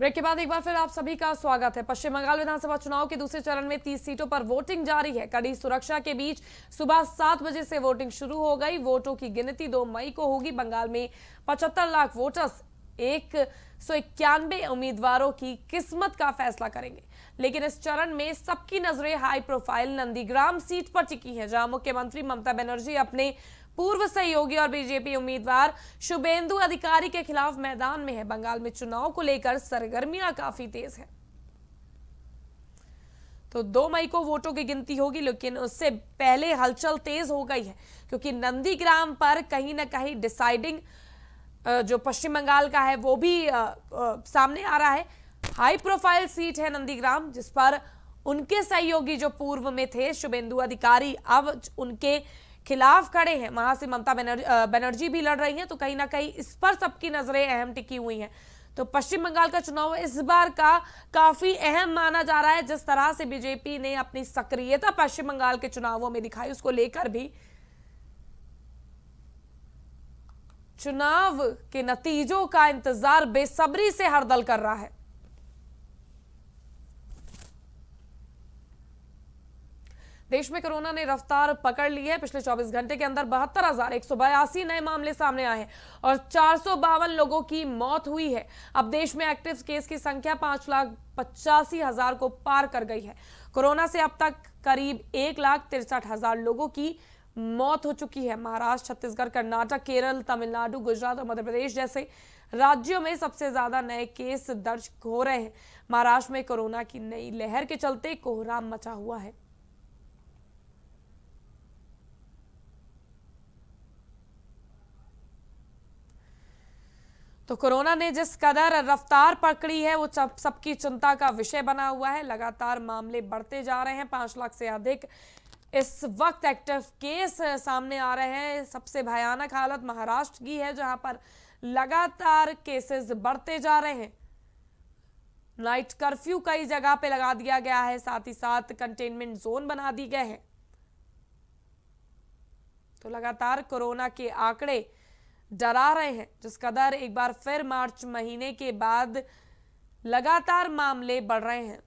Break के बाद एक बार फिर आप सभी का स्वागत है। पश्चिम बंगाल विधानसभा चुनाव के दूसरे चरण में 30 सीटों पर वोटिंग जारी है। कड़ी सुरक्षा के बीच सुबह 7 बजे से वोटिंग शुरू हो गई। वोटों की गिनती 2 मई को होगी। बंगाल में 75 लाख वोटर्स 191 उम्मीदवारों की किस्मत का फैसला करेंगे। लेकिन इस चरण में सबकी नजरें हाई प्रोफाइल नंदीग्राम सीट पर टिकी है, जहां मुख्यमंत्री ममता बनर्जी अपने पूर्व सहयोगी और बीजेपी उम्मीदवार शुभेंदु अधिकारी के खिलाफ मैदान में है। बंगाल में चुनाव को लेकर सरगर्मियां काफी तेज है। तो 2 मई को वोटों की गिनती होगी, लेकिन उससे पहले हलचल तेज हो गई है, क्योंकि नंदीग्राम पर कहीं ना कहीं डिसाइडिंग जो पश्चिम बंगाल का है वो भी सामने आ रहा है। हाई प्रोफाइल सीट है नंदीग्राम, जिस पर उनके सहयोगी जो पूर्व में थे शुभेंदु अधिकारी अब उनके खिलाफ खड़े हैं। वहां से ममता बनर्जी भी लड़ रही हैं, तो कहीं ना कहीं इस पर सबकी नजरें अहम टिकी हुई हैं। तो पश्चिम बंगाल का चुनाव इस बार का काफी अहम माना जा रहा है। जिस तरह से बीजेपी ने अपनी सक्रियता पश्चिम बंगाल के चुनावों में दिखाई, उसको लेकर भी चुनाव के नतीजों का इंतजार बेसब्री से हर दल कर रहा है। देश में कोरोना ने रफ्तार पकड़ ली है। पिछले 24 घंटे के अंदर 72,182 नए मामले सामने आए हैं और 452 लोगों की मौत हुई है। अब देश में एक्टिव केस की संख्या 5,85,000 को पार कर गई है। कोरोना से अब तक करीब 1,63,000 लोगों की मौत हो चुकी है। महाराष्ट्र, छत्तीसगढ़, कर्नाटक, केरल, तमिलनाडु, गुजरात और मध्य प्रदेश जैसे राज्यों में सबसे ज्यादा नए केस दर्ज हो रहे हैं। महाराष्ट्र में कोरोना की नई लहर के चलते कोहराम मचा हुआ है। तो कोरोना ने जिस कदर रफ्तार पकड़ी है वो सबकी चिंता का विषय बना हुआ है। लगातार मामले बढ़ते जा रहे हैं। 5 लाख से अधिक इस वक्त एक्टिव केस सामने आ रहे हैं। सबसे भयानक हालत महाराष्ट्र की है, जहां पर लगातार केसेस बढ़ते जा रहे हैं। नाइट कर्फ्यू कई जगह पे लगा दिया गया है, साथ ही साथ कंटेनमेंट जोन बना दिए गए हैं। तो लगातार कोरोना के आंकड़े डरा रहे हैं। जिस कदर एक बार फिर मार्च महीने के बाद लगातार मामले बढ़ रहे हैं।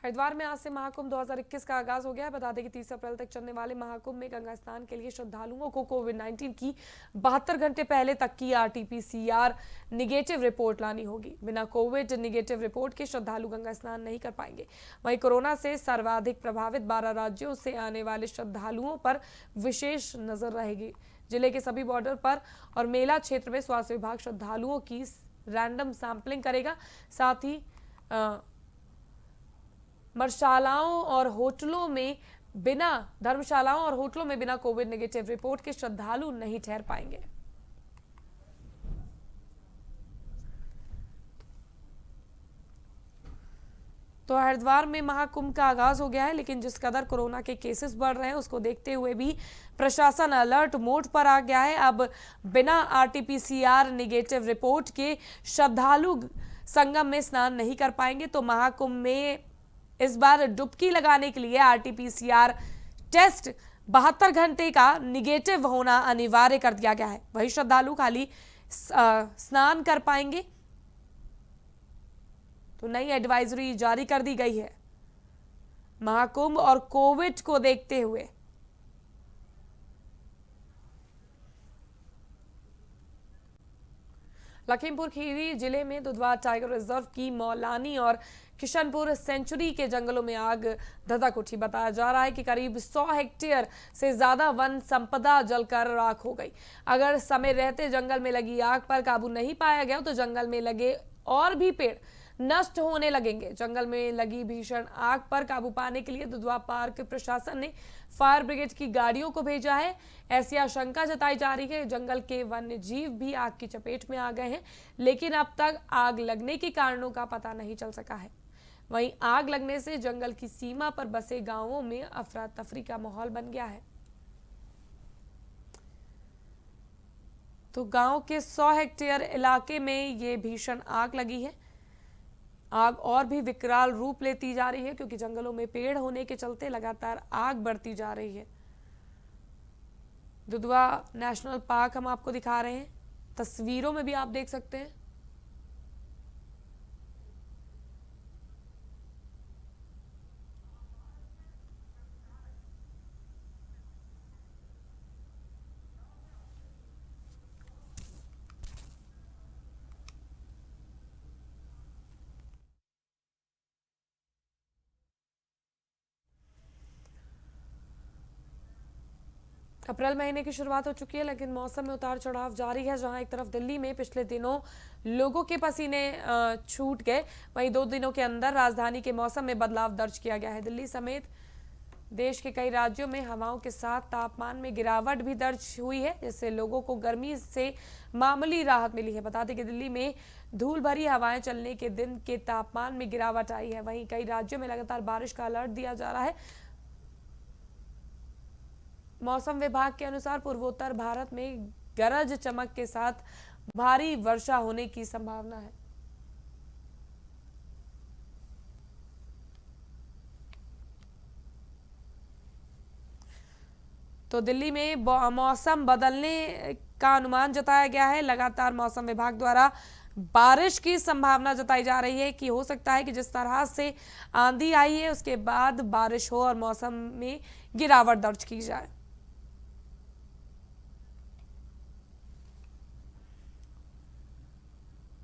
हरिद्वार में आज से महाकुंभ 2021 का आगाज हो गया है। बता दें कि 30 अप्रैल तक चलने वाले महाकुंभ में गंगा स्नान के लिए श्रद्धालुओं को कोविड-19 की 72 घंटे पहले तक की RT-PCR निगेटिव रिपोर्ट लानी होगी। बिना कोविड निगेटिव रिपोर्ट के श्रद्धालु गंगा स्नान नहीं कर पाएंगे। वहीं कोरोना से सर्वाधिक प्रभावित 12 राज्यों से आने वाले श्रद्धालुओं पर विशेष नजर रहेगी। जिले के सभी बॉर्डर पर और मेला क्षेत्र में स्वास्थ्य विभाग श्रद्धालुओं की रैंडम सैंपलिंग करेगा। साथ ही धर्मशालाओं और होटलों में बिना कोविड नेगेटिव रिपोर्ट के श्रद्धालु नहीं ठहर पाएंगे। तो हरिद्वार में महाकुंभ का आगाज हो गया है, लेकिन जिस कदर कोरोना के केसेस बढ़ रहे हैं उसको देखते हुए भी प्रशासन अलर्ट मोड पर आ गया है। अब बिना RT-PCR निगेटिव रिपोर्ट के श्रद्धालु संगम में स्नान नहीं कर पाएंगे। तो महाकुंभ में इस बार डुबकी लगाने के लिए RT-PCR टेस्ट 72 घंटे का निगेटिव होना अनिवार्य कर दिया गया है। वही श्रद्धालु खाली स्नान कर पाएंगे। तो नई एडवाइजरी जारी कर दी गई है महाकुंभ और कोविड को देखते हुए। लखीमपुर खीरी जिले में दुधवा टाइगर रिजर्व की मौलानी और किशनपुर सेंचुरी के जंगलों में आग धधक उठी। बताया जा रहा है कि करीब 100 हेक्टेयर से ज्यादा वन संपदा जलकर राख हो गई। अगर समय रहते जंगल में लगी आग पर काबू नहीं पाया गया तो जंगल में लगे और भी पेड़ नष्ट होने लगेंगे। जंगल में लगी भीषण आग पर काबू पाने के लिए दुधवा पार्क प्रशासन ने फायर ब्रिगेड की गाड़ियों को भेजा है। ऐसी आशंका जताई जा रही है जंगल के वन्य जीव भी आग की चपेट में आ गए हैं, लेकिन अब तक आग लगने के कारणों का पता नहीं चल सका है। वहीं आग लगने से जंगल की सीमा पर बसे गांवों में अफरा तफरी का माहौल बन गया है। तो गांव के 100 हेक्टेयर इलाके में ये भीषण आग लगी है। आग और भी विकराल रूप लेती जा रही है, क्योंकि जंगलों में पेड़ होने के चलते लगातार आग बढ़ती जा रही है। दुधवा नेशनल पार्क हम आपको दिखा रहे हैं, तस्वीरों में भी आप देख सकते हैं। अप्रैल महीने की शुरुआत हो चुकी है, लेकिन मौसम में उतार चढ़ाव जारी है। जहां एक तरफ दिल्ली में पिछले दिनों लोगों के पसीने छूट गए, वहीं 2 दिनों के अंदर राजधानी के मौसम में बदलाव दर्ज किया गया है। दिल्ली समेत देश के कई राज्यों में हवाओं के साथ तापमान में गिरावट भी दर्ज हुई है, जिससे लोगों को गर्मी से मामूली राहत मिली है। बता दें कि दिल्ली में धूल भरी हवाएं चलने के दिन के तापमान में गिरावट आई है। वहीं कई राज्यों में लगातार बारिश का अलर्ट दिया जा रहा है। मौसम विभाग के अनुसार पूर्वोत्तर भारत में गरज चमक के साथ भारी वर्षा होने की संभावना है। तो दिल्ली में मौसम बदलने का अनुमान जताया गया है। लगातार मौसम विभाग द्वारा बारिश की संभावना जताई जा रही है कि हो सकता है कि जिस तरह से आंधी आई है उसके बाद बारिश हो और मौसम में गिरावट दर्ज की जाए।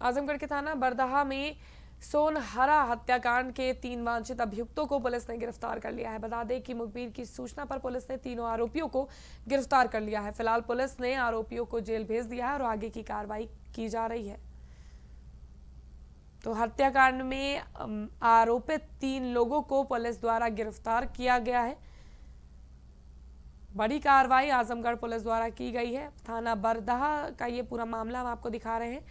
आजमगढ़ के थाना बरदहा में सोनहरा हत्याकांड के 3 वांछित अभियुक्तों को पुलिस ने गिरफ्तार कर लिया है। बता दें कि मुखबिर की सूचना पर पुलिस ने तीनों आरोपियों को गिरफ्तार कर लिया है। फिलहाल पुलिस ने आरोपियों को जेल भेज दिया है और आगे की कार्रवाई की जा रही है। तो हत्याकांड में आरोपित 3 लोगों को पुलिस द्वारा गिरफ्तार किया गया है। बड़ी कार्रवाई आजमगढ़ पुलिस द्वारा की गई है। थाना बरदहा का ये पूरा मामला हम आपको दिखा रहे हैं,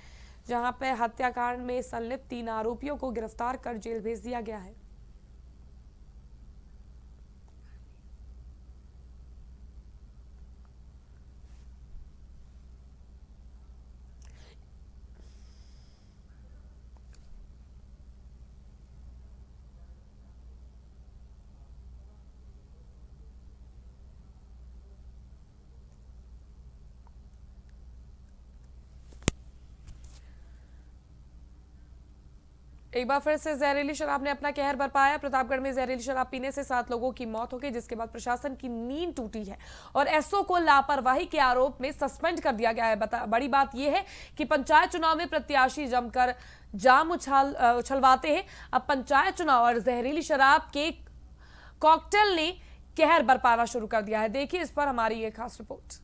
जहां पे हत्याकांड में संलिप्त 3 आरोपियों को गिरफ्तार कर जेल भेज दिया गया है। एक बार फिर से जहरीली शराब ने अपना कहर बरपाया। प्रतापगढ़ में जहरीली शराब पीने से 7 लोगों की मौत हो गई, जिसके बाद प्रशासन की नींद टूटी है और एसओ को लापरवाही के आरोप में सस्पेंड कर दिया गया है। बड़ी बात यह है कि पंचायत चुनाव में प्रत्याशी जमकर जाम उछलवाते हैं। अब पंचायत चुनाव और जहरीली शराब के कॉकटेल ने कहर बरपाना शुरू कर दिया है। देखिए इस पर हमारी ये खास रिपोर्ट।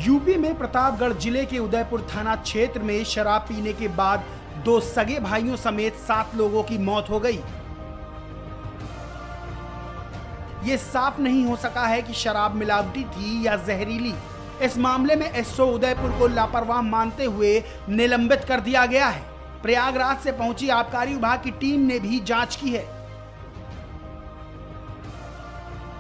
यूपी में प्रतापगढ़ जिले के उदयपुर थाना क्षेत्र में शराब पीने के बाद 2 सगे भाइयों समेत 7 लोगों की मौत हो गई। ये साफ नहीं हो सका है कि शराब मिलावटी थी या जहरीली। इस मामले में एसओ उदयपुर को लापरवाह मानते हुए निलंबित कर दिया गया है। प्रयागराज से पहुंची आबकारी विभाग की टीम ने भी जांच की है।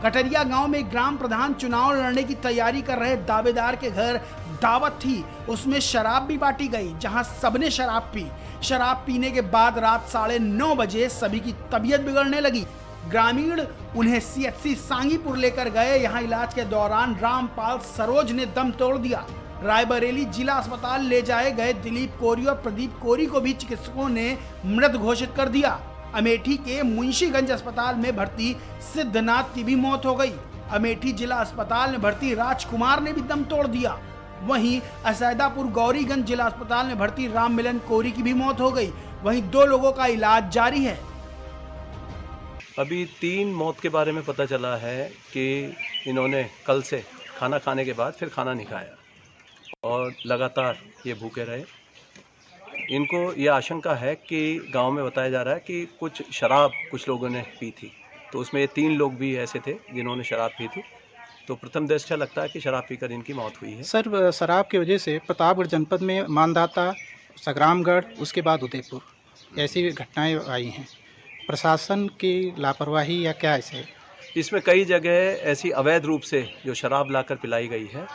कटरिया गांव में ग्राम प्रधान चुनाव लड़ने की तैयारी कर रहे दावेदार के घर दावत थी, उसमें शराब भी बांटी गई, जहां सबने शराब पी। शराब पीने के बाद रात 9:30 बजे सभी की तबीयत बिगड़ने लगी। ग्रामीण उन्हें सीएचसी सांगीपुर लेकर गए। यहां इलाज के दौरान रामपाल सरोज ने दम तोड़ दिया। रायबरेली जिला अस्पताल ले जाए गए दिलीप कोरी और प्रदीप कोरी को भी चिकित्सकों ने मृत घोषित कर दिया। अमेठी के मुंशीगंज अस्पताल में भर्ती सिद्धनाथ की भी मौत हो गई। अमेठी जिला अस्पताल में भर्ती राजकुमार ने भी दम तोड़ दिया। वहीं असैदापुर गौरीगंज जिला अस्पताल में भर्ती राम मिलन कोरी की भी मौत हो गई। वहीं 2 लोगों का इलाज जारी है। अभी 3 मौत के बारे में पता चला है कि इन्होंने कल से खाना खाने के बाद फिर खाना नहीं खाया और लगातार ये भूखे रहे। इनको ये आशंका है कि गांव में बताया जा रहा है कि कुछ शराब कुछ लोगों ने पी थी, तो उसमें ये 3 लोग भी ऐसे थे जिन्होंने शराब पी थी। तो प्रथम दृष्टया लगता है कि शराब पीकर इनकी मौत हुई है। सर, शराब की वजह से प्रतापगढ़ जनपद में मानदाता, संग्रामगढ़, उसके बाद उदयपुर ऐसी घटनाएं आई हैं। प्रशासन की लापरवाही या क्या ऐसे? इसमें कई जगह ऐसी अवैध रूप से जो शराब लाकर पिलाई गई है,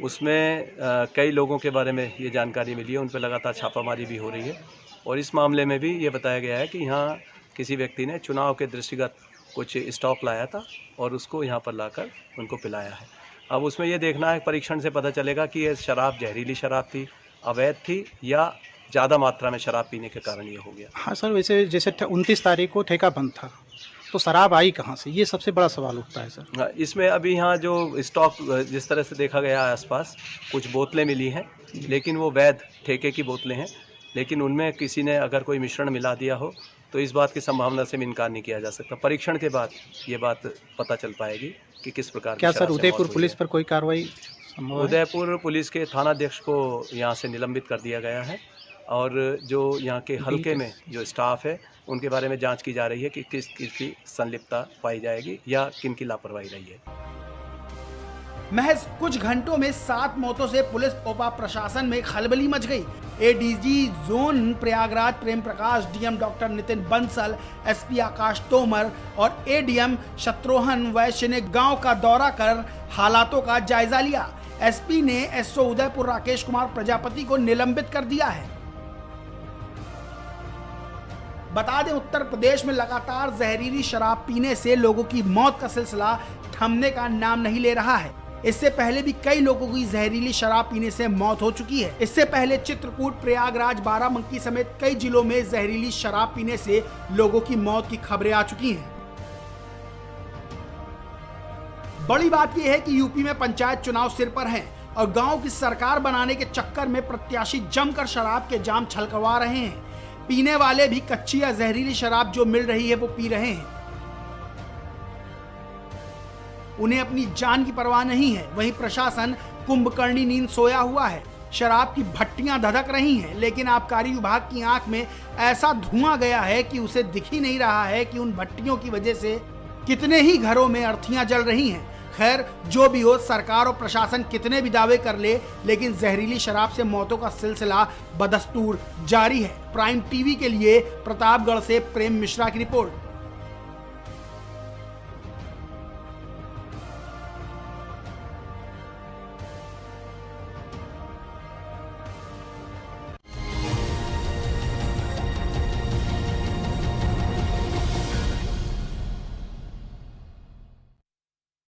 उसमें कई लोगों के बारे में ये जानकारी मिली है, उन पर लगातार छापामारी भी हो रही है। और इस मामले में भी ये बताया गया है कि यहाँ किसी व्यक्ति ने चुनाव के दृष्टिगत कुछ स्टॉक लाया था और उसको यहाँ पर लाकर उनको पिलाया है। अब उसमें ये देखना है, परीक्षण से पता चलेगा कि ये शराब जहरीली शराब थी, अवैध थी, या ज़्यादा मात्रा में शराब पीने के कारण ये हो गया। हाँ सर, वैसे जैसे 29 तारीख को ठेका बंद था, तो शराब आई कहाँ से, ये सबसे बड़ा सवाल उठता है सर। इसमें अभी यहाँ जो स्टॉक जिस तरह से देखा गया है, आसपास कुछ बोतलें मिली हैं, लेकिन वो वैध ठेके की बोतलें हैं, लेकिन उनमें किसी ने अगर कोई मिश्रण मिला दिया हो तो इस बात की संभावना से भी इनकार नहीं किया जा सकता। परीक्षण के बाद ये बात पता चल पाएगी कि किस प्रकार। क्या सर उदयपुर पुलिस पर कोई कार्रवाई संभव है? उदयपुर पुलिस के थानाध्यक्ष को यहाँ से निलंबित कर दिया गया है और जो यहाँ के हल्के में जो स्टाफ है उनके बारे में जांच की जा रही है कि किसकी संलिप्तता पाई जाएगी या किनकी लापरवाही रही है। महज कुछ घंटों में 7 मौतों से पुलिस व प्रशासन में खलबली मच गई। ADG zone Prayagraj Prem Prakash, DM doctor Nitin Bansal, SP Akash Tomar और एडीएम शत्रुघ्न वैश्य ने गांव का दौरा कर हालातों का जायजा लिया। एसपी ने एसओ उदयपुर राकेश कुमार प्रजापति को निलंबित कर दिया है। बता दें, उत्तर प्रदेश में लगातार जहरीली शराब पीने से लोगों की मौत का सिलसिला थमने का नाम नहीं ले रहा है। इससे पहले भी कई लोगों की जहरीली शराब पीने से मौत हो चुकी है। इससे पहले चित्रकूट, प्रयागराज, बाराबंकी समेत कई जिलों में जहरीली शराब पीने से लोगों की मौत की खबरें आ चुकी हैं। बड़ी बात यह है कि यूपी में पंचायत चुनाव सिर पर हैं और गांव की सरकार बनाने के चक्कर में प्रत्याशी जमकर शराब के जाम छलकवा रहे हैं। पीने वाले भी कच्ची या जहरीली शराब जो मिल रही है वो पी रहे हैं। उन्हें अपनी जान की परवाह नहीं है। वहीं प्रशासन कुंभकर्णी नींद सोया हुआ है। शराब की भट्टियां धधक रही हैं, लेकिन आबकारी विभाग की आंख में ऐसा धुआं गया है कि उसे दिख ही नहीं रहा है कि उन भट्टियों की वजह से कितने ही घरों में अर्थियां जल रही हैं। खैर, जो भी हो, सरकार और प्रशासन कितने भी दावे कर ले, लेकिन जहरीली शराब से मौतों का सिलसिला बदस्तूर जारी है। प्राइम टीवी के लिए प्रतापगढ़ से प्रेम मिश्रा की रिपोर्ट।